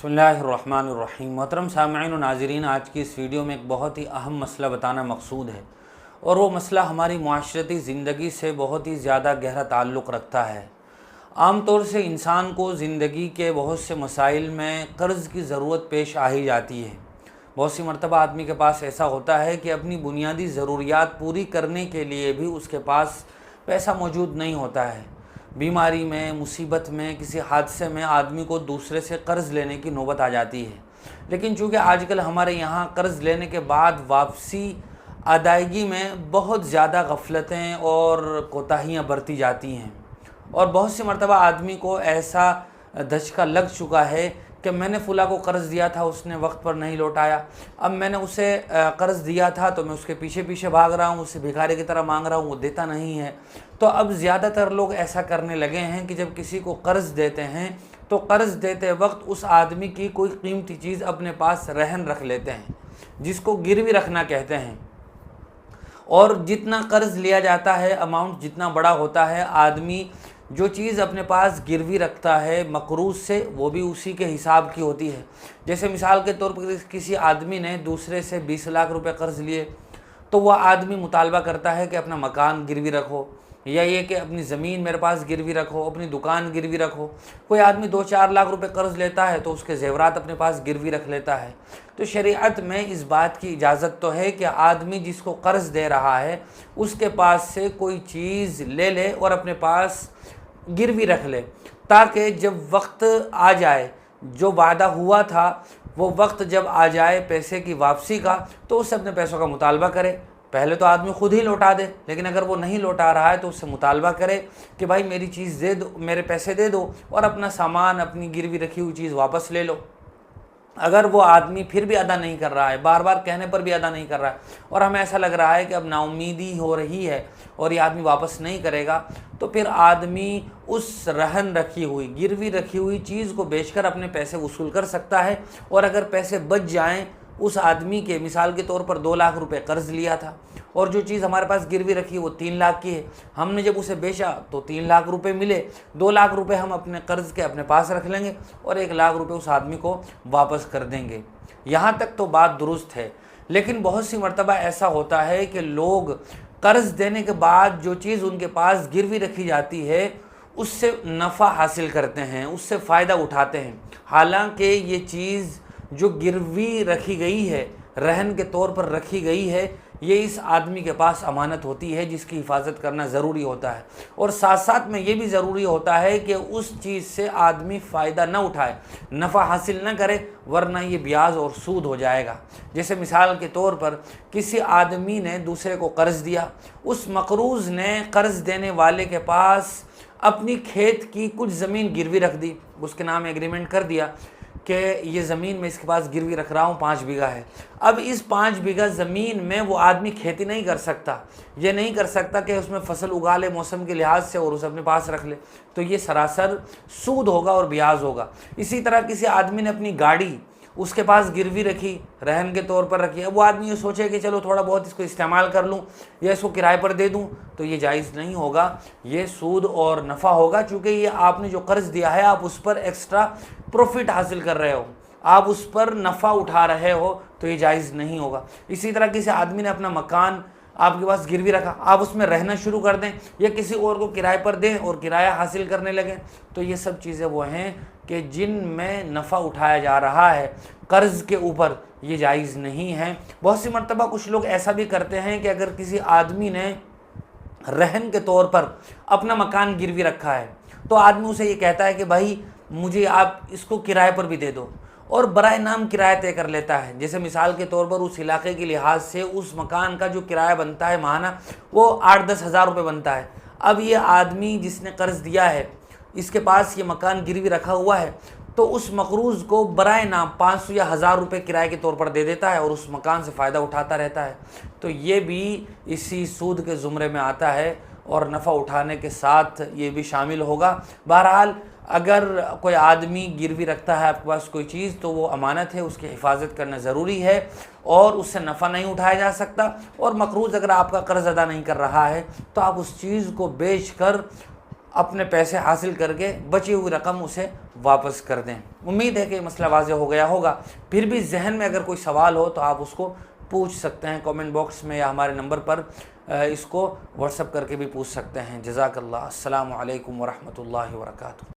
बिस्मिल्लाहिर्रहमानिर्रहीम। मोहतरम सामईन व नाज़रीन, आज की इस वीडियो में एक बहुत ही अहम मसला बताना मकसूद है और वो मसला हमारी माशरती ज़िंदगी से बहुत ही ज़्यादा गहरा ताल्लुक़ रखता है। आम तौर से इंसान को ज़िंदगी के बहुत से मसाइल में कर्ज़ की ज़रूरत पेश आ ही जाती है। बहुत सी मरतबा आदमी के पास ऐसा होता है कि अपनी बुनियादी ज़रूरियात पूरी करने के लिए भी उसके पास पैसा मौजूद नहीं होता है। बीमारी में, मुसीबत में, किसी हादसे में आदमी को दूसरे से कर्ज़ लेने की नौबत आ जाती है। लेकिन चूँकि आजकल हमारे यहाँ कर्ज़ लेने के बाद वापसी अदायगी में बहुत ज़्यादा गफलतें और कोताहियाँ बरती जाती हैं और बहुत सी मरतबा आदमी को ऐसा धचका लग चुका है कि मैंने फ़ुला को कर्ज़ दिया था, उसने वक्त पर नहीं लौटाया। अब मैंने उसे कर्ज़ दिया था तो मैं उसके पीछे पीछे भाग रहा हूँ, उससे भिखारी की तरह मांग रहा हूँ, वो देता नहीं है। तो अब ज़्यादातर लोग ऐसा करने लगे हैं कि जब किसी को कर्ज़ देते हैं तो कर्ज़ देते वक्त उस आदमी की कोई कीमती चीज़ अपने पास रहन रख लेते हैं, जिसको गिरवी रखना कहते हैं। और जितना कर्ज़ लिया जाता है, अमाउंट जितना बड़ा होता है, आदमी जो चीज़ अपने पास गिरवी रखता है मकरूज़ से, वो भी उसी के हिसाब की होती है। जैसे मिसाल के तौर पर किसी आदमी ने दूसरे से 20 लाख रुपए कर्ज़ लिए तो वह आदमी मुतालबा करता है कि अपना मकान गिरवी रखो, या ये कि अपनी ज़मीन मेरे पास गिरवी रखो, अपनी दुकान गिरवी रखो। कोई आदमी 2-4 लाख रुपए कर्ज़ लेता है तो उसके ज़ेवरात अपने पास गिरवी रख लेता है। तो शरीयत में इस बात की इजाज़त तो है कि आदमी जिसको कर्ज़ दे रहा है उसके पास से कोई चीज़ ले ले और अपने पास गिरवी रख ले, ताकि जब वक्त आ जाए, जो वादा हुआ था वो वक्त जब आ जाए पैसे की वापसी का, तो उससे अपने पैसों का मुतालबा करे। पहले तो आदमी ख़ुद ही लौटा दे, लेकिन अगर वो नहीं लौटा रहा है तो उससे मुतालबा करे कि भाई मेरी चीज़ दे दो, मेरे पैसे दे दो और अपना सामान, अपनी गिरवी रखी हुई चीज़ वापस ले लो। अगर वो आदमी फिर भी अदा नहीं कर रहा है, बार बार कहने पर भी अदा नहीं कर रहा है और हमें ऐसा लग रहा है कि अब नाउम्मीदी हो रही है और ये आदमी वापस नहीं करेगा, तो फिर आदमी उस रहन रखी हुई, गिरवी रखी हुई चीज़ को बेचकर अपने पैसे वसूल कर सकता है। और अगर पैसे बच जाएं, उस आदमी के मिसाल के तौर पर 2 लाख रुपए कर्ज़ लिया था और जो चीज़ हमारे पास गिरवी रखी है वो 3 लाख की है, हमने जब उसे बेचा तो 3 लाख रुपए मिले, 2 लाख रुपए हम अपने कर्ज़ के अपने पास रख लेंगे और 1 लाख रुपए उस आदमी को वापस कर देंगे। यहाँ तक तो बात दुरुस्त है। लेकिन बहुत सी मरतबा ऐसा होता है कि लोग कर्ज़ देने के बाद जो चीज़ उनके पास गिरवी रखी जाती है उससे नफ़ा हासिल करते हैं, उससे फ़ायदा उठाते हैं। हालांकि ये चीज़ जो गिरवी रखी गई है, रहन के तौर पर रखी गई है, ये इस आदमी के पास अमानत होती है जिसकी हिफाजत करना ज़रूरी होता है। और साथ साथ में ये भी ज़रूरी होता है कि उस चीज़ से आदमी फ़ायदा न उठाए, नफ़ा हासिल न करे, वरना ये ब्याज और सूद हो जाएगा। जैसे मिसाल के तौर पर किसी आदमी ने दूसरे को कर्ज़ दिया, उस मकरूज़ ने कर्ज़ देने वाले के पास अपनी खेत की कुछ ज़मीन गिरवी रख दी, उसके नाम एग्रीमेंट कर दिया कि ये ज़मीन मैं इसके पास गिरवी रख रहा हूँ, 5 बीघा है। अब इस 5 बीघा ज़मीन में वो आदमी खेती नहीं कर सकता, ये नहीं कर सकता कि उसमें फसल उगा ले मौसम के लिहाज से और उसे अपने पास रख ले, तो ये सरासर सूद होगा और ब्याज होगा। इसी तरह किसी आदमी ने अपनी गाड़ी उसके पास गिरवी रखी, रहन के तौर पर रखी है, वो आदमी ये सोचे कि चलो थोड़ा बहुत इसको इस्तेमाल कर लूँ या इसको किराए पर दे दूँ, तो ये जायज़ नहीं होगा, ये सूद और नफ़ा होगा। चूँकि ये आपने जो कर्ज़ दिया है आप उस पर एक्स्ट्रा प्रॉफिट हासिल कर रहे हो, आप उस पर नफ़ा उठा रहे हो, तो ये जायज़ नहीं होगा। इसी तरह किसी आदमी ने अपना मकान आपके पास गिरवी रखा, आप उसमें रहना शुरू कर दें या किसी और को किराए पर दें और किराया हासिल करने लगें, तो ये सब चीज़ें वो हैं कि जिनमें नफ़ा उठाया जा रहा है कर्ज़ के ऊपर, ये जायज़ नहीं है। बहुत सी मरतबा कुछ लोग ऐसा भी करते हैं कि अगर किसी आदमी ने रहन के तौर पर अपना मकान गिरवी रखा है तो आदमी उसे ये कहता है कि भाई मुझे आप इसको किराए पर भी दे दो, और बराए नाम किराया तय कर लेता है। जैसे मिसाल के तौर पर उस इलाके के लिहाज से उस मकान का जो किराया बनता है माहाना, वो 8-10 हज़ार रुपये बनता है। अब ये आदमी जिसने कर्ज़ दिया है, इसके पास ये मकान गिरवी रखा हुआ है, तो उस मकरूज़ को बराए नाम 500 या 1000 रुपये किराए के तौर पर दे देता है और उस मकान से फ़ायदा उठाता रहता है। तो ये भी इसी सूद के ज़ुमरे में आता है और नफ़ा उठाने के साथ ये भी शामिल होगा। बहरहाल अगर कोई आदमी गिरवी रखता है आपके पास कोई चीज़, तो वो अमानत है, उसकी हिफाजत करना ज़रूरी है और उससे नफ़ा नहीं उठाया जा सकता। और मकरूज़ अगर आपका कर्ज़ अदा नहीं कर रहा है तो आप उस चीज़ को बेच कर اپنے پیسے حاصل کر کے بچی ہوئی رقم اسے واپس کر دیں۔ امید ہے کہ یہ مسئلہ واضح ہو گیا ہوگا۔ پھر بھی ذہن میں اگر کوئی سوال ہو تو آپ اس کو پوچھ سکتے ہیں کامنٹ باکس میں، یا ہمارے نمبر پر اس کو واٹس ایپ کر کے بھی پوچھ سکتے ہیں۔ جزاک اللہ۔ السلام علیکم ورحمۃ اللہ وبرکاتہ۔